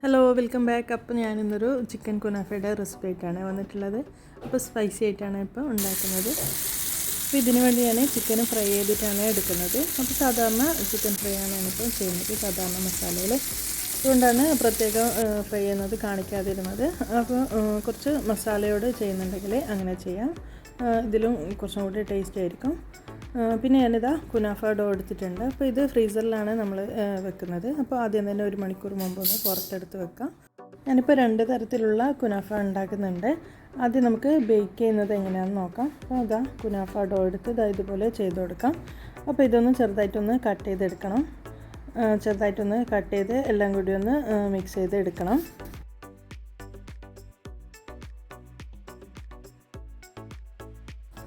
Hello welcome back. അപ്പോൾ ഞാനിന്നൊരു chicken കുനാഫയുടെ recipe ആയിട്ടാണ് വന്നിട്ടുള്ളത്. അപ്പോൾ സ്പൈസി ആയിട്ടാണ് ഇപ്പോൾ ഉണ്ടാക്കുന്നത്. അപ്പോൾ ഇതിനു വേണ്ടി ഞാൻ ചിക്കൻ ഫ്രൈ ചെയ്തിട്ടാണ് എടുക്കുന്നത്. അപ്പോൾ സാധാരണ ചിക്കൻ ഫ്രൈ ആണ് ഞാനിപ്പോൾ ചെയ്യുന്നത്, സാധാരണ മസാലയിൽ. അതുകൊണ്ടാണ് പ്രത്യേകം ഫ്രൈ ചെയ്യുന്നത് കാണിക്കാതിരുന്നത്. അപ്പോൾ കുറച്ച് മസാലയോട് ചെയ്യുന്നുണ്ടെങ്കിൽ അങ്ങനെ ചെയ്യാം, ഇതിലും കുറച്ചും കൂടി ടേസ്റ്റ് ആയിരിക്കും. പിന്നെ ഞാനിതാ കുനാഫ ഡോ എടുത്തിട്ടുണ്ട്. അപ്പോൾ ഇത് ഫ്രീസറിലാണ് നമ്മൾ വെക്കുന്നത്. അപ്പോൾ ആദ്യം തന്നെ 1 മണിക്കൂർ മുമ്പ് ഒന്ന് പുറത്തെടുത്ത് വെക്കാം. ഞാനിപ്പോൾ 2 തരത്തിലുള്ള കുനാഫ ഉണ്ടാക്കുന്നുണ്ട്. ആദ്യം നമുക്ക് ബേക്ക് ചെയ്യുന്നത് എങ്ങനെയാണെന്ന് നോക്കാം. അപ്പോൾ അതാ കുനാഫ ഡോ എടുത്ത് ഇതുപോലെ ചെയ്ത് കൊടുക്കാം. അപ്പോൾ ഇതൊന്ന് ചെറുതായിട്ടൊന്ന് കട്ട് ചെയ്തെടുക്കണം. ചെറുതായിട്ടൊന്ന് കട്ട് ചെയ്ത് എല്ലാം കൂടി ഒന്ന് മിക്സ് ചെയ്ത് എടുക്കണം.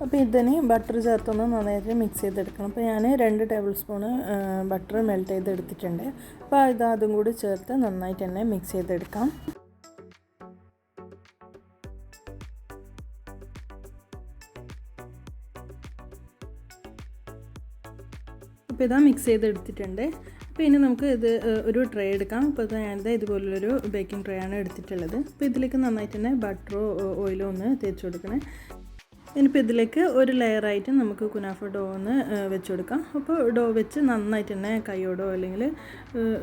അപ്പോൾ ഇതിന് ബട്ടർ ചേർത്തൊന്ന് നന്നായിട്ട് മിക്സ് ചെയ്തെടുക്കണം. അപ്പോൾ ഞാൻ 2 ടേബിൾ സ്പൂണ് ബട്ടർ മെൽറ്റ് ചെയ്തെടുത്തിട്ടുണ്ട്. അപ്പോൾ അതും കൂടി ചേർത്ത് നന്നായിട്ട് തന്നെ മിക്സ് ചെയ്തെടുക്കാം. അപ്പോൾ ഇതാ മിക്സ് ചെയ്തെടുത്തിട്ടുണ്ട്. അപ്പോൾ ഇനി നമുക്ക് ഇത് ഒരു ട്രേ എടുക്കാം. അപ്പോൾ ഞാനിത് ഇതുപോലുള്ളൊരു ബേക്കിംഗ് ട്രേ ആണ് എടുത്തിട്ടുള്ളത്. അപ്പോൾ ഇതിലേക്ക് നന്നായിട്ട് തന്നെ ബട്ടറോ ഓയിലോ ഒന്ന് തേച്ച് കൊടുക്കണേ. ഇനിയിപ്പോൾ ഇതിലേക്ക് ഒരു ലെയറായിട്ട് നമുക്ക് കുനാഫ ഡോ ഒന്ന് വെച്ച് കൊടുക്കാം. അപ്പോൾ ഡോ വെച്ച് നന്നായിട്ട് തന്നെ കൈയോടോ അല്ലെങ്കിൽ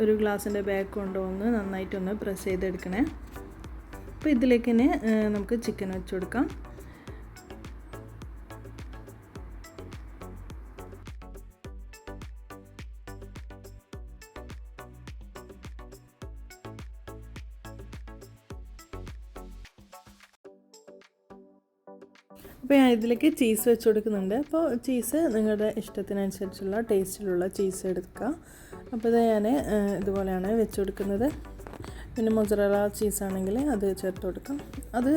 ഒരു ഗ്ലാസിൻ്റെ ബാഗ് കൊണ്ടോ ഒന്ന് നന്നായിട്ടൊന്ന് പ്രസ് ചെയ്തെടുക്കണേ. അപ്പോൾ ഇതിലേക്ക് തന്നെ നമുക്ക് ചിക്കൻ വെച്ച് കൊടുക്കാം. അപ്പോൾ ഞാൻ ഇതിലേക്ക് ചീസ് വെച്ച് കൊടുക്കുന്നുണ്ട്. അപ്പോൾ ചീസ് നിങ്ങളുടെ ഇഷ്ടത്തിനനുസരിച്ചുള്ള ടേസ്റ്റിലുള്ള ചീസ് എടുക്കുക. അപ്പോൾ ഇത് ഞാൻ ഇതുപോലെയാണ് വെച്ച് കൊടുക്കുന്നത്. പിന്നെ മൊസറല്ല ചീസാണെങ്കിൽ അത് ചേർത്ത് കൊടുക്കാം. അത്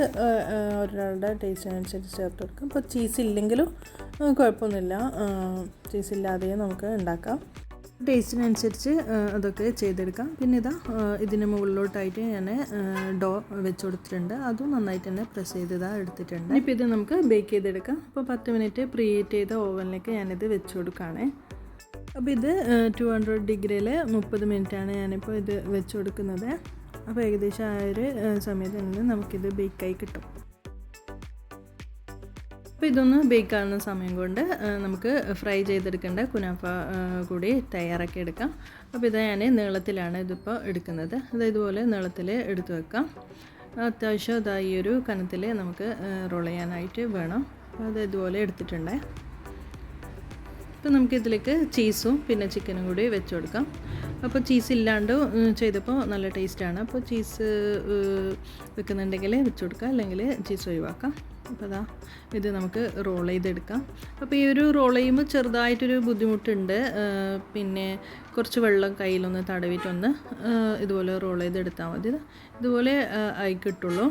ഒരാളുടെ ടേസ്റ്റിനനുസരിച്ച് ചേർത്ത് കൊടുക്കാം. അപ്പോൾ ചീസ് ഇല്ലെങ്കിലും കുഴപ്പമൊന്നുമില്ല, ചീസ് ഇല്ലാതെയും നമുക്ക് ഉണ്ടാക്കാം. ടേസ്റ്റിനനുസരിച്ച് അതൊക്കെ ചെയ്തെടുക്കാം. പിന്നെ ഇതിന് മുകളിലോട്ടായിട്ട് ഞാൻ ഡോ വെച്ച് കൊടുത്തിട്ടുണ്ട്. അതും നന്നായിട്ട് തന്നെ പ്രസ് ചെയ്ത് എടുത്തിട്ടുണ്ട്. ഇപ്പോൾ ഇത് നമുക്ക് ബേക്ക് ചെയ്തെടുക്കാം. അപ്പോൾ 10 മിനിറ്റ് പ്രീ ഹീറ്റ് ചെയ്ത ഓവനിലേക്ക് ഞാനിത് വെച്ച് കൊടുക്കുകയാണ്. അപ്പോൾ ഇത് 200 ഡിഗ്രിയിൽ 30 മിനിറ്റാണ് ഞാനിപ്പോൾ ഇത് വെച്ച് കൊടുക്കുന്നത്. അപ്പോൾ ഏകദേശം ആ ഒരു സമയത്ത് തന്നെ നമുക്കിത് ബേക്കായി കിട്ടും. അപ്പോൾ ഇതൊന്ന് ബേക്ക് ആകുന്ന സമയം കൊണ്ട് നമുക്ക് ഫ്രൈ ചെയ്തെടുക്കേണ്ട കുനാഫ കൂടി തയ്യാറാക്കി എടുക്കാം. അപ്പോൾ ഇത് ഞാൻ നീളത്തിലാണ് ഇതിപ്പോൾ എടുക്കുന്നത്. ഇതുപോലെ നീളത്തിൽ എടുത്ത് വെക്കാം. അത്യാവശ്യം ഈ ഒരു കനത്തിൽ നമുക്ക് റോൾ ചെയ്യാനായിട്ട് വേണം. അപ്പോൾ അത് ഇതുപോലെ എടുത്തിട്ടുണ്ട്. അപ്പോൾ നമുക്കിതിലേക്ക് ചീസും പിന്നെ ചിക്കനും കൂടി വെച്ച് കൊടുക്കാം. അപ്പോൾ ചീസ് ഇല്ലാണ്ട് ചെയ്തപ്പോൾ നല്ല ടേസ്റ്റാണ്. അപ്പോൾ ചീസ് വെക്കുന്നുണ്ടെങ്കിൽ വെച്ച് കൊടുക്കാം, അല്ലെങ്കിൽ ചീസ് ഒഴിവാക്കാം. അപ്പോൾ ഇത് നമുക്ക് റോൾ ചെയ്തെടുക്കാം. അപ്പോൾ ഈ ഒരു റോൾ ചെയ്യുമ്പോൾ ചെറുതായിട്ടൊരു ബുദ്ധിമുട്ടുണ്ട്. പിന്നെ കുറച്ച് വെള്ളം കയ്യിലൊന്ന് തടവിയിട്ടൊന്ന് ഇതുപോലെ റോൾ ചെയ്തെടുത്താൽ മതി. ഇതുപോലെ ആയി കിട്ടുള്ളൂ.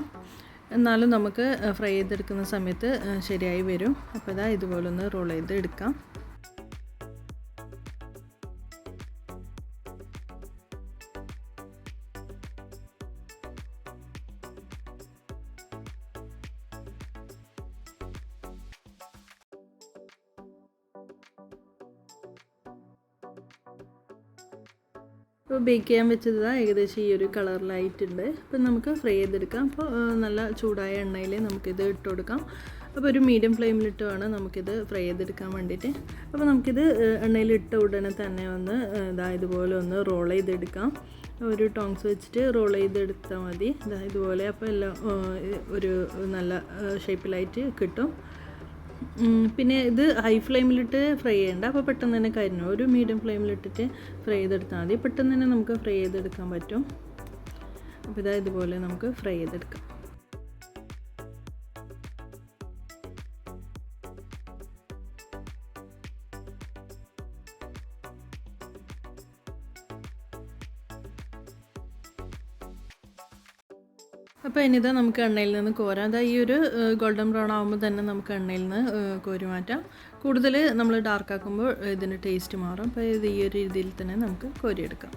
എന്നാലും നമുക്ക് ഫ്രൈ ചെയ്തെടുക്കുന്ന സമയത്ത് ശരിയായി വരും. അപ്പോൾ ഇതുപോലെ ഒന്ന് റോൾ ചെയ്ത് എടുക്കാം. അപ്പോൾ ബേക്ക് ചെയ്യാൻ വെച്ചത് ഏകദേശം ഈ ഒരു കളറിലായിട്ടുണ്ട്. അപ്പോൾ നമുക്ക് ഫ്രൈ ചെയ്തെടുക്കാം. അപ്പോൾ നല്ല ചൂടായ എണ്ണയിൽ നമുക്കിത് ഇട്ട് കൊടുക്കാം. അപ്പോൾ ഒരു മീഡിയം ഫ്ലെയിമിലിട്ട് വേണം നമുക്കിത് ഫ്രൈ ചെയ്തെടുക്കാൻ വേണ്ടിയിട്ട്. അപ്പോൾ നമുക്കിത് എണ്ണയിൽ ഇട്ട ഉടനെ തന്നെ ഒന്ന് ഇതുപോലെ ഒന്ന് റോൾ ചെയ്തെടുക്കാം. ഒരു ടോങ്സ് വെച്ചിട്ട് റോൾ ചെയ്തെടുത്താൽ മതി. ഇതുപോലെ. അപ്പോൾ എല്ലാം ഒരു നല്ല ഷേപ്പിലായിട്ട് കിട്ടും. പിന്നെ ഇത് ഹൈ ഫ്ലെയിമിലിട്ട് ഫ്രൈ ചെയ്യേണ്ട. അപ്പോൾ പെട്ടെന്ന് തന്നെ കരിഞ്ഞു. ഒരു മീഡിയം ഫ്ലെയിമിലിട്ടിട്ട് ഫ്രൈ ചെയ്തെടുത്താൽ മതി. പെട്ടെന്ന് തന്നെ നമുക്ക് ഫ്രൈ ചെയ്തെടുക്കാൻ പറ്റും. അപ്പോൾ ഇതുപോലെ നമുക്ക് ഫ്രൈ ചെയ്തെടുക്കാം. അപ്പോൾ ഇനിതാ നമുക്ക് എണ്ണയിൽ നിന്ന് കോരാം. ഈ ഒരു ഗോൾഡൻ ബ്രൗൺ ആകുമ്പോൾ തന്നെ നമുക്ക് എണ്ണയിൽ നിന്ന് കോരി മാറ്റാം. കൂടുതൽ നമ്മൾ ഡാർക്ക് ആക്കുമ്പോൾ ഇതിൻ്റെ ടേസ്റ്റ് മാറും. അപ്പോൾ ഇത് ഈ ഒരു രീതിയിൽ തന്നെ നമുക്ക് കോരിയെടുക്കാം.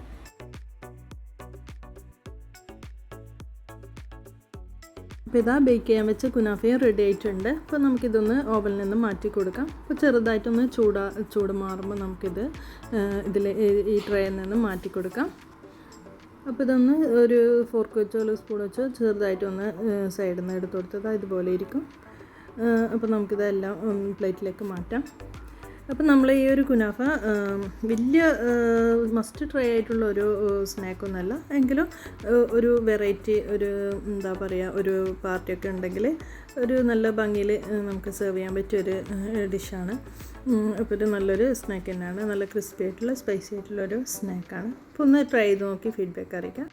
അപ്പോൾ ബേക്ക് ചെയ്യാൻ വെച്ച കുനാഫയും റെഡി ആയിട്ടുണ്ട്. അപ്പോൾ നമുക്കിതൊന്ന് ഓവനിൽ നിന്ന് മാറ്റി കൊടുക്കാം. അപ്പോൾ ചെറുതായിട്ടൊന്ന് ചൂട് മാറുമ്പോൾ നമുക്കിത് ഈ ട്രേയിൽ നിന്ന് മാറ്റി കൊടുക്കാം. അപ്പോൾ ഇതൊന്ന് ഒരു ഫോർക്ക് വെച്ചോ അല്ലെങ്കിൽ സ്പൂൺ വെച്ചോ ചെറുതായിട്ടൊന്ന് സൈഡിൽ നിന്ന് എടുത്ത് കൊടുത്തത് ഇതുപോലെ ഇരിക്കും. അപ്പോൾ നമുക്കിതെല്ലാം പ്ലേറ്റിലേക്ക് മാറ്റാം. അപ്പം നമ്മൾ ഈ ഒരു കുനാഫ വലിയ മസ്റ്റ് ട്രൈ ആയിട്ടുള്ള ഒരു സ്നാക്കൊന്നുമല്ല, എങ്കിലും ഒരു വെറൈറ്റി, ഒരു എന്താ പറയുക, ഒരു പാർട്ടിയൊക്കെ ഉണ്ടെങ്കിൽ ഒരു നല്ല ഭംഗിയിൽ നമുക്ക് സെർവ് ചെയ്യാൻ പറ്റിയൊരു ഡിഷാണ്. അപ്പോൾ ഇത് നല്ലൊരു സ്നാക്ക് തന്നെയാണ്, നല്ല ക്രിസ്പി ആയിട്ടുള്ള സ്പൈസി ആയിട്ടുള്ളൊരു സ്നാക്കാണ്. അപ്പോൾ ഒന്ന് ട്രൈ ചെയ്ത് നോക്കി ഫീഡ്ബാക്ക് അറിയിക്കാം.